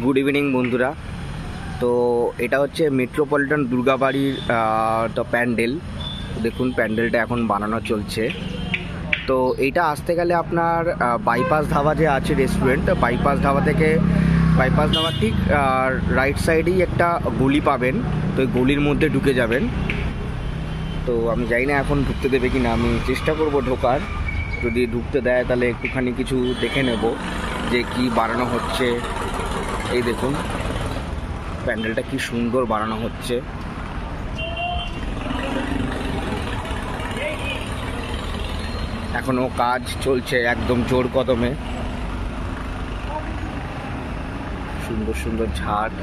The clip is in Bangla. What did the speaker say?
গুড ইভিনিং বন্ধুরা। তো এটা হচ্ছে মেট্রোপলিটন দুর্গাবাড়ির তো প্যান্ডেল। দেখুন প্যান্ডেলটা এখন বানানো চলছে। তো এইটা আসতে গেলে আপনার বাইপাস ধাবা যে আছে রেস্টুরেন্ট, বাইপাস ধাবা থেকে বাইপাস ধাবা ঠিক রাইট সাইডেই একটা গলি পাবেন। তো ওই গলির মধ্যে ঢুকে যাবেন। তো আমি জানি না এখন ঢুকতে দেবে কি না, আমি চেষ্টা করব ঢোকার। যদি ঢুকতে দেয় তাহলে একটুখানি কিছু দেখে নেব যে কি বানানো হচ্ছে। এই দেখুন প্যান্ডেলটা কি সুন্দর বানানো হচ্ছে। এখনো কাজ চলছে একদম জোর কদমে। সুন্দর সুন্দর ঝাড়।